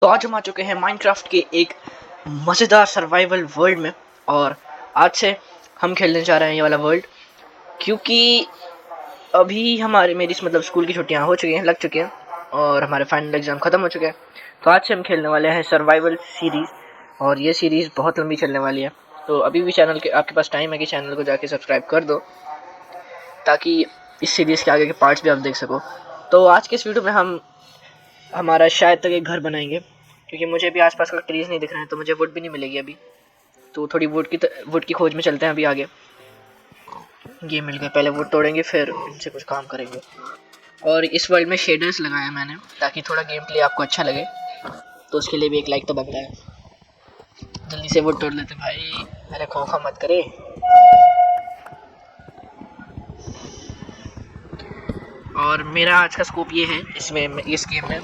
तो आज हम आ चुके हैं माइनक्राफ्ट के एक मज़ेदार सर्वाइवल वर्ल्ड में। और आज से हम खेलने जा रहे हैं ये वाला वर्ल्ड, क्योंकि अभी हमारे मेरी मतलब स्कूल की छुट्टियां हो चुकी हैं, लग चुकी हैं, और हमारे फाइनल एग्ज़ाम ख़त्म हो चुके हैं। तो आज से हम खेलने वाले हैं सर्वाइवल सीरीज़, और ये सीरीज़ बहुत लंबी चलने वाली है। तो अभी भी चैनल के आपके पास टाइम है कि चैनल को जाके सब्सक्राइब कर दो, ताकि इस सीरीज़ के आगे के पार्ट्स भी आप देख सको। तो आज के इस वीडियो में हम हमारा शायद तक एक घर बनाएंगे, क्योंकि मुझे भी आसपास कोई ट्रीज़ नहीं दिख रहे हैं, तो मुझे वुड भी नहीं मिलेगी अभी। तो थोड़ी वुड की खोज में चलते हैं अभी आगे। ये मिल गए, पहले वुड तोड़ेंगे फिर इनसे कुछ काम करेंगे। और इस वर्ल्ड में शेडर्स लगाया मैंने, ताकि थोड़ा गेम प्ले आपको अच्छा लगे। तो उसके लिए भी एक लाइक तो बनता है। जल्दी से वुड तोड़ लेते भाई, अरे खौफा मत करे। और मेरा आज का स्कोप ये है इसमें, इस गेम में,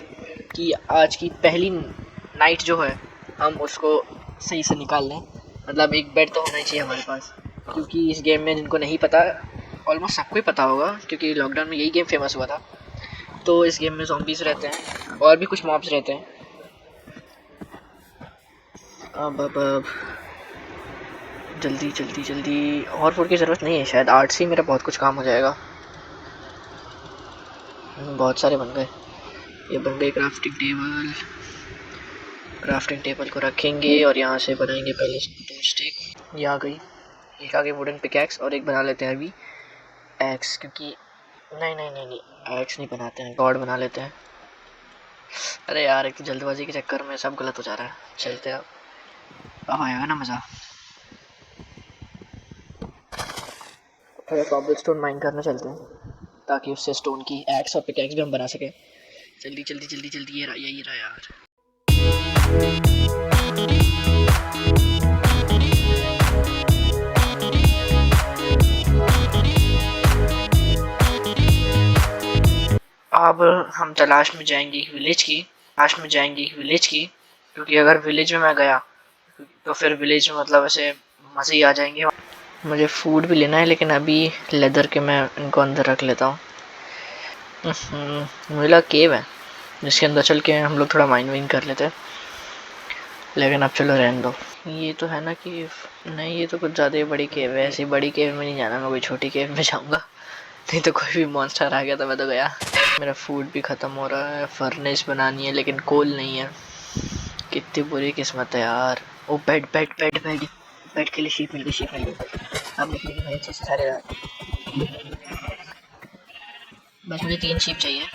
कि आज की पहली नाइट जो है हम उसको सही से निकाल लें। मतलब एक बेड तो होना ही चाहिए हमारे पास, क्योंकि इस गेम में जिनको नहीं पता, ऑलमोस्ट सबको ही पता होगा, क्योंकि लॉकडाउन में यही गेम फेमस हुआ था। तो इस गेम में ज़ॉम्बीज़ रहते हैं और भी कुछ मॉब्स रहते हैं। अब जल्दी जल्दी जल्दी, और फूड की ज़रूरत नहीं है शायद, आर्ट से ही मेरा बहुत कुछ काम हो जाएगा। बहुत सारे बन गए, ये बन गए क्राफ्टिंग टेबल को रखेंगे, और यहाँ से बनाएंगे पहले टूल स्टिक। ये आ गई, एक आगे वुडन पिकैक्स, और एक बना लेते हैं अभी एक्स, क्योंकि नहीं नहीं नहीं नहीं एक्स नहीं बनाते हैं, गॉड बना लेते हैं। अरे यार, एक तो जल्दबाजी के चक्कर में सब गलत हो जा रहा है। चलते अब आएगा ना मज़ा। थोड़ा कॉबल स्टोन माइन करना चलते हैं, ताकि उससे स्टोन की एक्स और पिकैक्स भी हम बना सकें। जल्दी जल्दी जल्दी जल्दी, ये रहा यार। अब हम तलाश में जाएंगे एक विलेज की, क्योंकि अगर विलेज में मैं गया तो फिर विलेज में मतलब ऐसे मज़े ही आ जाएंगे। मुझे फूड भी लेना है, लेकिन अभी लेदर के मैं इनको अंदर रख लेता हूँ। मुझे लगा केव है जिसके अंदर चल के हम लोग थोड़ा माइन वाइन कर लेते हैं, लेकिन अब चलो रहने दो। ये तो है ना केव, नहीं ये तो कुछ ज़्यादा ही बड़ी केव है। ऐसी बड़ी केव में नहीं जाना, मैं कोई छोटी केव में जाऊँगा, नहीं तो कोई भी मॉन्स्टर आ गया तो मैं तो गया। मेरा फूड भी ख़त्म हो रहा है, फर्नेस बनानी है लेकिन कोल नहीं है। कितनी बुरी किस्मत है यार। ओ bad bad bad bad bad के लिए शीप मिल गई। अब निकलेंगे भाई अच्छे से सारे रात। बस मुझे 3 शीप चाहिए।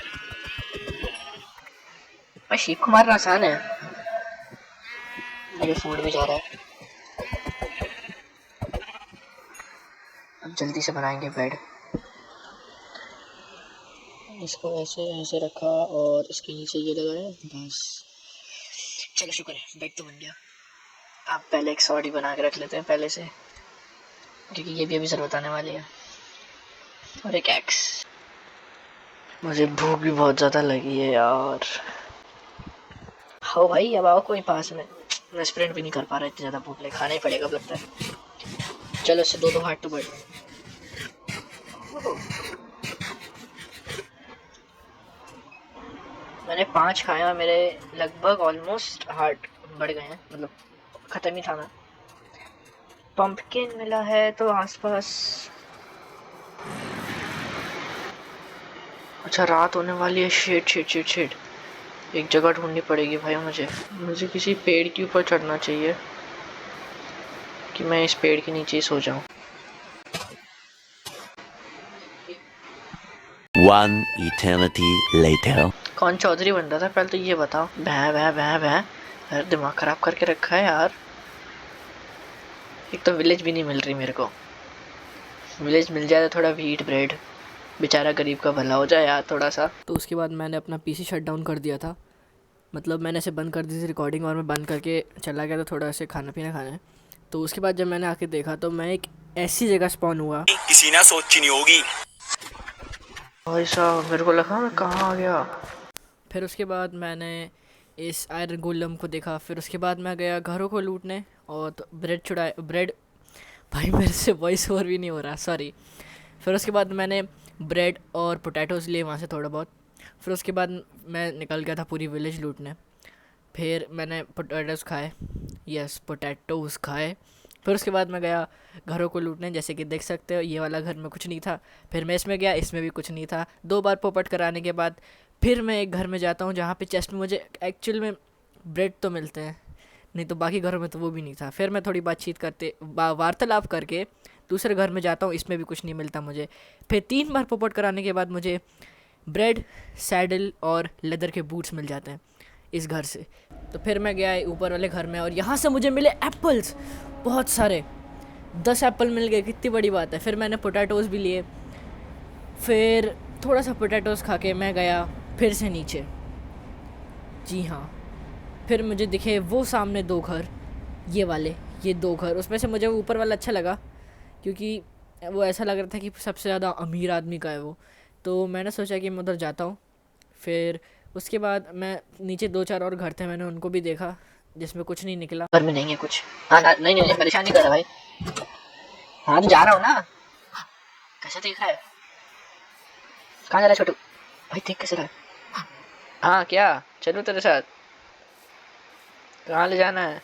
भाई शीप को मारना आसान है। मेरे फूड भी जा रहा है। अब जल्दी से बनाएंगे बेड। इसको ऐसे ऐसे रखा और इसके नीचे ये लगाया, बस। चलो शुक्र है, बेड तो बन गया। अब पहले एक सॉडी बना के रख लेते हैं पहले से, क्योंकि ये भी अभी ज़रूरत आने वाली है। और एक एक्स। मुझे भूख भी बहुत ज़्यादा लगी है यार। हो भाई, अब आओ कोई पास में। मैं स्प्रिंट भी नहीं कर पा रहा, इतनी ज़्यादा भूख लगी, खाना ही पड़ेगा अब लगता है। चलो इससे 2-2 हार्ट तो बढ़। मैंने 5 खाया, मेरे लगभग ऑलमोस्ट हार्ट बढ़ गए हैं, मतलब ख़त्म ही था मैं। पंपकिन मिला है तो आसपास। अच्छा, रात होने वाली है। शिट, एक जगह ढूंढनी पड़ेगी भाई मुझे किसी पेड़ के ऊपर चढ़ना चाहिए, कि मैं इस पेड़ के नीचे ही सो जाऊं। One eternity later. कौन चौधरी बन रहा था पहले तो ये बताओ। भैं भैं भैं भैं, अरे दिमाग खराब करके रखा है यार। एक तो विलेज भी नहीं मिल रही मेरे को। विलेज मिल जाए तो थोड़ा व्हीट ब्रेड, बेचारा गरीब का भला हो जाए यार थोड़ा सा। तो उसके बाद मैंने अपना पीसी शट डाउन कर दिया था, मतलब मैंने इसे बंद कर दी थी रिकॉर्डिंग, और मैं बंद करके चला गया था थोड़ा ऐसे खाना पीना खाने। तो उसके बाद जब मैंने आके देखा तो मैं एक ऐसी जगह स्पॉन हुआ किसी ने सोची नहीं होगी। भाई साहब, मेरे को लगा मैं कहाँ आ गया। फिर उसके बाद मैंने इस आयरन गोलम को देखा। फिर उसके बाद मैं गया घरों को लूटने, और तो ब्रेड भाई मेरे से वॉइस ओवर भी नहीं हो रहा, सॉरी। फिर उसके बाद मैंने ब्रेड और पोटैटोज़ लिए वहाँ से थोड़ा बहुत। फिर उसके बाद मैं निकल गया था पूरी विलेज लूटने। फिर मैंने पोटैटोज़ खाए, यस पोटैटोज़ खाए। फिर उसके बाद मैं गया घरों को लूटने, जैसे कि देख सकते हो ये वाला घर में कुछ नहीं था। फिर मैं इसमें गया, इसमें भी कुछ नहीं था। 2 बार पोपट कराने के बाद फिर मैं एक घर में जाता हूँ जहाँ पे चेस्ट में मुझे एक्चुअल में ब्रेड तो मिलते हैं, नहीं तो बाकी घरों में तो वो भी नहीं था। फिर मैं थोड़ी बातचीत करते वार्तालाप करके दूसरे घर में जाता हूँ, इसमें भी कुछ नहीं मिलता मुझे। फिर 3 बार पोपट कराने के बाद मुझे ब्रेड, सैडल और लेदर के बूट्स मिल जाते हैं इस घर से। तो फिर मैं गया ऊपर वाले घर में और यहाँ से मुझे मिले एप्पल्स बहुत सारे, 10 एप्पल मिल गए, कितनी बड़ी बात है। फिर मैंने पोटैटोज़ भी लिए। फिर थोड़ा सा पोटैटोज़ खा के मैं गया फिर से नीचे। जी हाँ, फिर मुझे दिखे वो सामने 2 घर, ये वाले, ये 2 घर। उसमें से मुझे वो ऊपर वाला अच्छा लगा क्योंकि वो ऐसा लग रहा था कि सबसे ज़्यादा अमीर आदमी का है वो। तो मैंने सोचा कि मैं उधर जाता हूँ। फिर उसके बाद मैं नीचे 2-4 और घर थे, मैंने उनको भी देखा जिसमें कुछ नहीं निकला। घर में नहीं है कुछ। हाँ नहीं नहीं नहीं, परेशान नहीं कर रहा भाई। हाँ तो जा रहा हूँ ना। कैसे देख रहा है? कहाँ जा रहा है छोटू भाई? देख कैसे रहा है? हाँ क्या चलूँ तेरे साथ? कहाँ ले जाना है?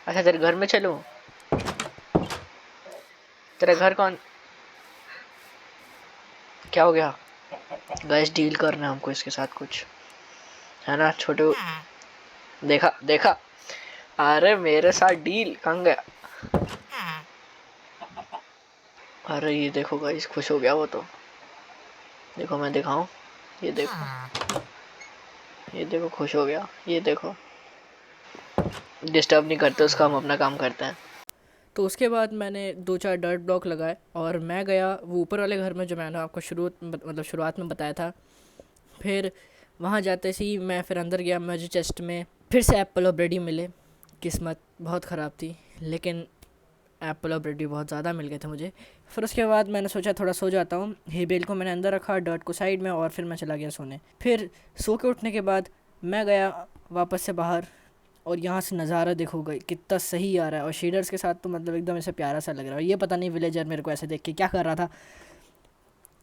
अच्छा तेरे घर में चलूँ? तेरा घर कौन? क्या हो गया? गैस डील करना है हमको इसके साथ कुछ, है ना छोटू? देखा देखा, अरे मेरे साथ डील कहाँ गया? अरे ये देखो गाइस, खुश हो गया वो तो। देखो मैं दिखाऊं, ये देखो, ये देखो खुश हो गया, ये देखो। डिस्टर्ब नहीं करते उसका, हम अपना काम करते हैं। तो उसके बाद मैंने 2-4 डर्ट ब्लॉक लगाए और मैं गया वो ऊपर वाले घर में जो मैंने आपको शुरुआत में बताया था। फिर वहाँ जाते से ही मैं फिर अंदर गया, मुझे चेस्ट में फिर से एप्पल और ब्रेड ही मिले। किस्मत बहुत ख़राब थी, लेकिन एप्पल और ब्रेड भी बहुत ज़्यादा मिल गए थे मुझे। फिर उसके बाद मैंने सोचा थोड़ा सो जाता हूँ। हे बेल को मैंने अंदर रखा, डर्ट को साइड में, और फिर मैं चला गया सोने। फिर सो के उठने के बाद मैं गया वापस से बाहर और यहाँ से नज़ारा देखो गई कितना सही आ रहा है, और शेडर्स के साथ तो मतलब एकदम ऐसे प्यारा सा लग रहा है। ये पता नहीं विलेजर मेरे को ऐसे देख के क्या कर रहा था।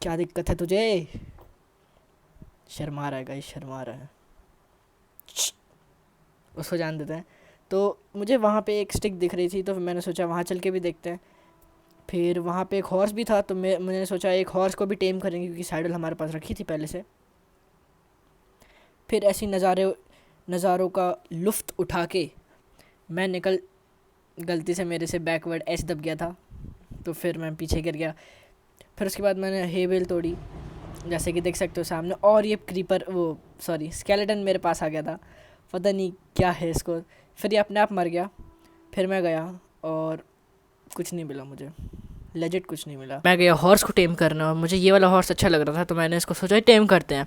क्या दिक्कत है तुझे? शर्मा रहा है गाइस, शर्मा रहा है, उसको जान देते हैं। तो मुझे वहाँ पे एक स्टिक दिख रही थी, तो मैंने सोचा वहाँ चल के भी देखते हैं। फिर वहाँ पे एक हॉर्स भी था, तो मैंने सोचा एक हॉर्स को भी टेम करेंगे क्योंकि सैडल हमारे पास रखी थी पहले से। फिर ऐसी नज़ारों का लुफ्त उठा के मैं गलती से मेरे से बैकवर्ड एच दब गया था, तो फिर मैं पीछे गिर गया। फिर उसके बाद मैंने हे बेल तोड़ी, जैसे कि देख सकते हो सामने, और ये क्रीपर स्केलेटन मेरे पास आ गया था, पता नहीं क्या है इसको। फिर ये अपने आप मर गया। फिर मैं गया और कुछ नहीं मिला मुझे, लेजिट कुछ नहीं मिला। मैं गया हॉर्स को टेम करना और मुझे ये वाला हॉर्स अच्छा लग रहा था, तो मैंने इसको सोचा टेम करते हैं।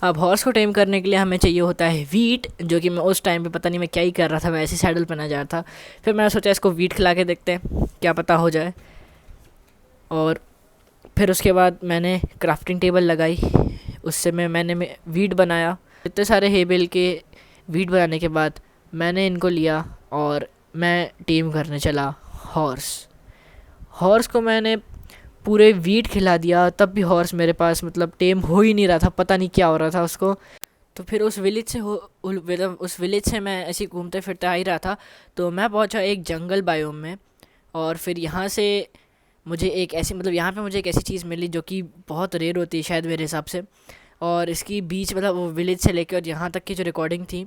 अब हॉर्स को टेम करने के लिए हमें चाहिए होता है वीट, जो कि मैं उस टाइम पे पता नहीं मैं क्या ही कर रहा था, मैं ऐसे सैडल पहना जा रहा था। फिर मैंने सोचा इसको वीट खिला के देखते हैं, क्या पता हो जाए। और फिर उसके बाद मैंने क्राफ्टिंग टेबल लगाई, उससे मैंने वीट बनाया। इतने सारे हेबेल के वीट बनाने के बाद मैंने इनको लिया और मैं टीम करने चला हॉर्स को मैंने पूरे वीट खिला दिया, तब भी हॉर्स मेरे पास मतलब टेम हो ही नहीं रहा था, पता नहीं क्या हो रहा था उसको। तो फिर उस विलेज से मैं ऐसे घूमते फिरते आ ही रहा था, तो मैं पहुंचा एक जंगल बायोम में। और फिर यहाँ से मुझे एक ऐसी यहाँ पे मुझे एक ऐसी चीज़ मिली जो कि बहुत रेयर होती है शायद मेरे हिसाब से। और इसकी बीच मतलब वो विलेज से लेकर और यहाँ तक की जो रिकॉर्डिंग थी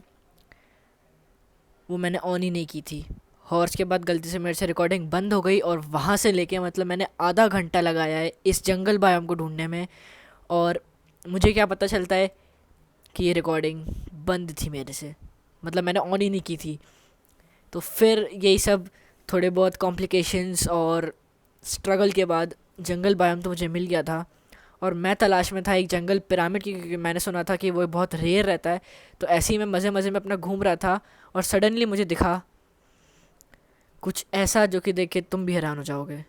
वो मैंने ऑन ही नहीं की थी। हॉर्स के बाद गलती से मेरे से रिकॉर्डिंग बंद हो गई, और वहाँ से लेके मतलब मैंने आधा घंटा लगाया है इस जंगल बायोम को ढूंढने में, और मुझे क्या पता चलता है कि ये रिकॉर्डिंग बंद थी मेरे से, मतलब मैंने ऑन ही नहीं की थी। तो फिर यही सब थोड़े बहुत कॉम्प्लिकेशंस और स्ट्रगल के बाद जंगल बायोम तो मुझे मिल गया था, और मैं तलाश में था एक जंगल पिरामिड की, क्योंकि मैंने सुना था कि वो बहुत रेयर रहता है। तो ऐसे ही मैं मज़े मज़े में अपना घूम रहा था, और सडनली मुझे दिखा कुछ ऐसा जो कि देख के तुम भी हैरान हो जाओगे।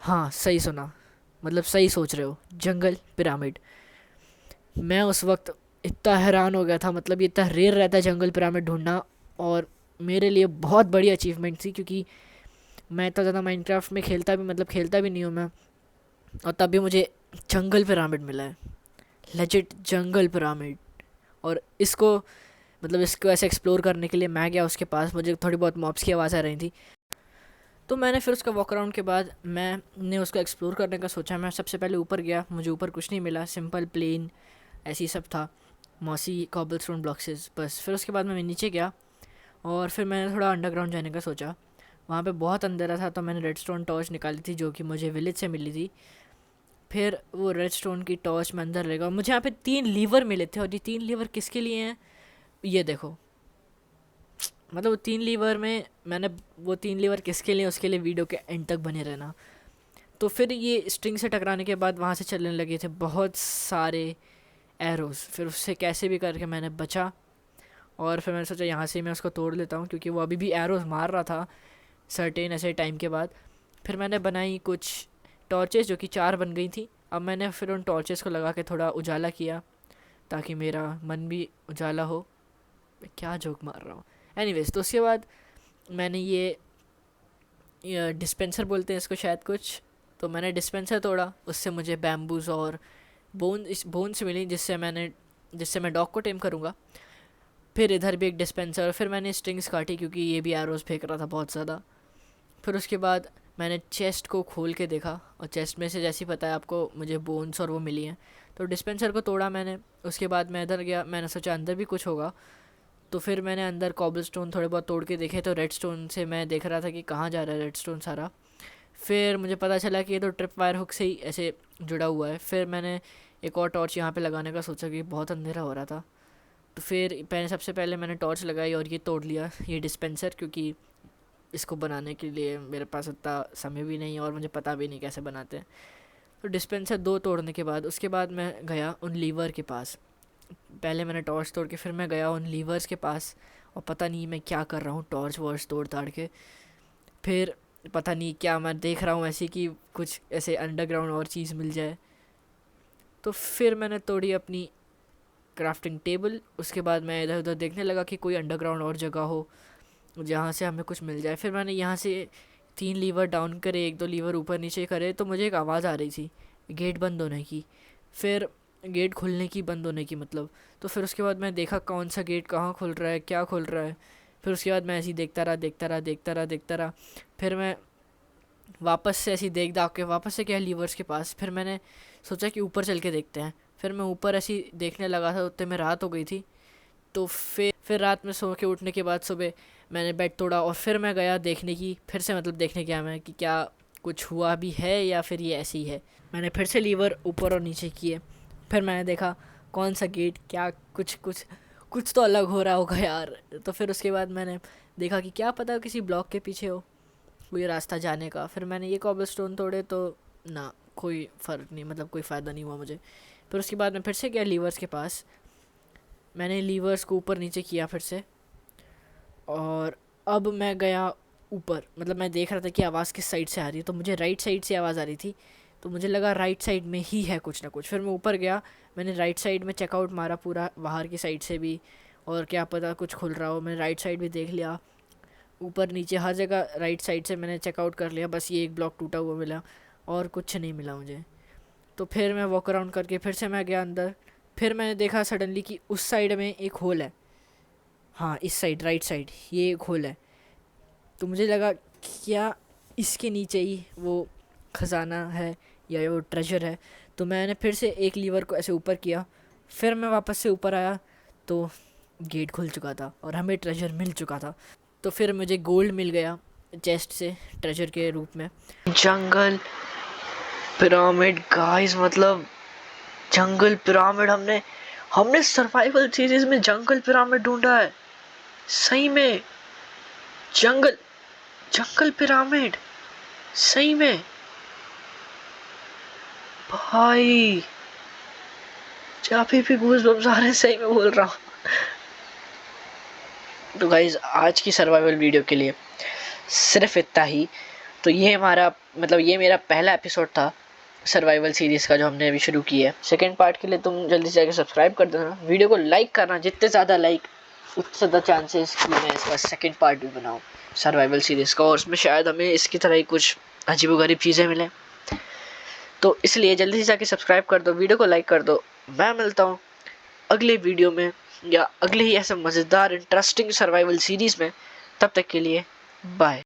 हाँ सही सुना, मतलब सही सोच रहे हो, जंगल पिरामिड। मैं उस वक्त इतना हैरान हो गया था, मतलब ये इतना रेयर रहता है जंगल पिरामिड ढूंढना, और मेरे लिए बहुत बड़ी अचीवमेंट थी, क्योंकि मैं इतना ज़्यादा माइनक्राफ्ट में खेलता भी नहीं हूँ मैं, और तब भी मुझे जंगल पिरामिड मिला है, लेजिट जंगल पिरामिड। और इसको मतलब इसको ऐसे एक्सप्लोर करने के लिए मैं गया उसके पास। मुझे थोड़ी बहुत मॉब्स की आवाज़ आ रही थी, तो मैंने फिर उसका वॉक अराउंड के बाद मैंने उसको एक्सप्लोर करने का सोचा। मैं सबसे पहले ऊपर गया, मुझे ऊपर कुछ नहीं मिला, सिंपल प्लेन ऐसी सब था, मॉसी कॉबलस्टोन ब्लॉक्सेस बस। फिर उसके बाद मैं नीचे गया और फिर मैंने थोड़ा अंडरग्राउंड जाने का सोचा। वहाँ पे बहुत अंधेरा था, तो मैंने रेडस्टोन टॉर्च निकाली थी जो कि मुझे विलेज से मिली थी। फिर वो रेडस्टोन की टॉर्च में अंदर लेगा। मुझे यहाँ पे 3 लीवर मिले थे, और ये 3 लीवर किसके लिए हैं ये देखो। मतलब 3 लीवर में मैंने वो 3 लीवर किसके लिए, उसके लिए वीडियो के एंड तक बने रहना। तो फिर ये स्ट्रिंग से टकराने के बाद वहाँ से चलने लगे थे बहुत सारे एरोज़। फिर उससे कैसे भी करके मैंने बचा, और फिर मैंने सोचा यहाँ से मैं उसको तोड़ लेता हूँ, क्योंकि वो अभी भी एरोज़ मार रहा था सर्टेन ऐसे टाइम के बाद। फिर मैंने बनाई कुछ टॉर्चेस जो कि 4 बन गई थी। अब मैंने फिर उन टॉर्चेस को लगा के थोड़ा उजाला किया ताकि मेरा मन भी उजाला हो। मैं क्या जोक मार रहा हूँ। एनीवेज, तो उसके बाद मैंने ये डिस्पेंसर बोलते हैं इसको शायद कुछ, तो मैंने डिस्पेंसर तोड़ा। उससे मुझे बैम्बूज और बोन्स मिली जिससे मैं डॉग को टेम करूँगा। फिर इधर भी एक डिस्पेंसर, फिर मैंने स्ट्रिंग्स काटी क्योंकि ये भी एरोज़ फेंक रहा था बहुत ज़्यादा। फिर उसके बाद मैंने चेस्ट को खोल के देखा, और चेस्ट में से जैसे ही पता है आपको मुझे बोन्स और वो मिली हैं। तो डिस्पेंसर को तोड़ा मैंने। उसके बाद मैं इधर गया, मैंने सोचा अंदर भी कुछ होगा। तो फिर मैंने अंदर कॉबलस्टोन थोड़े बहुत तोड़ के देखे, तो रेडस्टोन से मैं देख रहा था कि कहाँ जा रहा है रेडस्टोन सारा। फिर मुझे पता चला कि ये तो ट्रिप वायर हुक से ही ऐसे जुड़ा हुआ है। फिर मैंने एक और टॉर्च यहाँ पे लगाने का सोचा कि बहुत अंधेरा हो रहा था। तो फिर सबसे पहले मैंने टॉर्च लगाई और ये तोड़ लिया, ये डिस्पेंसर, क्योंकि इसको बनाने के लिए मेरे पास इतना समय भी नहीं है और मुझे पता भी नहीं कैसे बनाते हैं। तो डिस्पेंसर 2 तोड़ने के बाद उसके बाद मैं गया उन लीवर के पास। पहले मैंने टॉर्च तोड़ के फिर मैं गया उन लीवर्स के पास, और पता नहीं मैं क्या कर रहा हूँ टॉर्च वॉर्च तोड़ ताड़ के। फिर पता नहीं क्या मैं देख रहा हूँ ऐसे कि कुछ ऐसे अंडरग्राउंड और चीज़ मिल जाए। तो फिर मैंने तोड़ी अपनी क्राफ्टिंग टेबल। उसके बाद मैं इधर उधर देखने लगा कि कोई अंडरग्राउंड और जगह हो जहाँ से हमें कुछ मिल जाए। फिर मैंने यहाँ से 3 लीवर डाउन करे, 1-2 लीवर ऊपर नीचे करे, तो मुझे एक आवाज़ आ रही थी गेट बंद होने की, फिर गेट खुलने की, बंद होने की मतलब। तो फिर उसके बाद मैं देखा कौन सा गेट कहाँ खुल रहा है, क्या खुल रहा है। फिर उसके बाद मैं ऐसे ही देखता रहा। फिर मैं वापस से ऐसी देख दाख के वापस से गया लीवर्स के पास। फिर मैंने सोचा कि ऊपर चल के देखते हैं। फिर मैं ऊपर ऐसी देखने लगा था, उतने में रात हो गई थी। तो फिर रात में सो के उठने के बाद सुबह मैंने बेड तोड़ा, और फिर मैं गया देखने की, फिर से मतलब देखने गया मैं कि क्या कुछ हुआ भी है या फिर ये ऐसे ही है। मैंने फिर से लीवर ऊपर और नीचे किए। फिर मैंने देखा कौन सा गेट, क्या कुछ तो अलग हो रहा होगा यार। तो फिर उसके बाद मैंने देखा कि क्या पता किसी ब्लॉक के पीछे हो कोई रास्ता जाने का। फिर मैंने ये कॉबलस्टोन तोड़े, तो ना कोई फ़र्क नहीं, मतलब कोई फ़ायदा नहीं हुआ मुझे। फिर उसके बाद मैं फिर से गया लीवर्स के पास। मैंने लीवर्स को ऊपर नीचे किया फिर से, और अब मैं गया ऊपर। मतलब मैं देख रहा था कि आवाज़ किस साइड से आ रही है, तो मुझे राइट साइड से आवाज़ आ रही थी, तो मुझे लगा राइट साइड में ही है कुछ ना कुछ। फिर मैं ऊपर गया, मैंने राइट साइड में चेकआउट मारा पूरा, बाहर की साइड से भी, और क्या पता कुछ खुल रहा हो। मैंने राइट साइड भी देख लिया, ऊपर नीचे हर जगह राइट साइड से मैंने चेकआउट कर लिया। बस ये एक ब्लॉक टूटा हुआ मिला और कुछ नहीं मिला मुझे। तो फिर मैं वॉक अराउंड करके फिर से मैं गया अंदर। फिर मैंने देखा सडनली कि उस साइड में एक होल है। हाँ, इस साइड राइट साइड ये एक होल है। तो मुझे लगा क्या इसके नीचे ही वो ख़जाना है या वो ट्रेजर है। तो मैंने फिर से एक लीवर को ऐसे ऊपर किया। फिर मैं वापस से ऊपर आया तो गेट खुल चुका था और हमें ट्रेजर मिल चुका था। तो फिर मुझे गोल्ड मिल गया चेस्ट से ट्रेजर के रूप में। जंगल पिरामिड गाइस, मतलब जंगल पिरामिड, हमने सर्वाइवल सीरीज में जंगल पिरामिड ढूंढा है। सही में जंगल जंगल पिरामिड, सही में भाई, अभी भी गूज़बम्स आ रहे हैं, सही में बोल रहा हूँ। तो गाइज आज की सर्वाइवल वीडियो के लिए सिर्फ इतना ही। तो ये ये मेरा पहला एपिसोड था सर्वाइवल सीरीज़ का जो हमने अभी शुरू की है। सेकंड पार्ट के लिए तुम जल्दी से जाकर सब्सक्राइब कर देना, वीडियो को लाइक करना, जितने ज़्यादा लाइक उतने ज़्यादा चांसेस कि मैं इसका सेकंड पार्ट भी बनाऊँ सर्वाइवल सीरीज़ का, और उसमें शायद हमें इसकी तरह ही कुछ अजीबोगरीब चीज़ें मिलें। तो इसलिए जल्दी से जाके सब्सक्राइब कर दो, वीडियो को लाइक कर दो। मैं मिलता हूँ अगले वीडियो में या अगले ही ऐसे मज़ेदार इंटरेस्टिंग सर्वाइवल सीरीज़ में। तब तक के लिए बाय।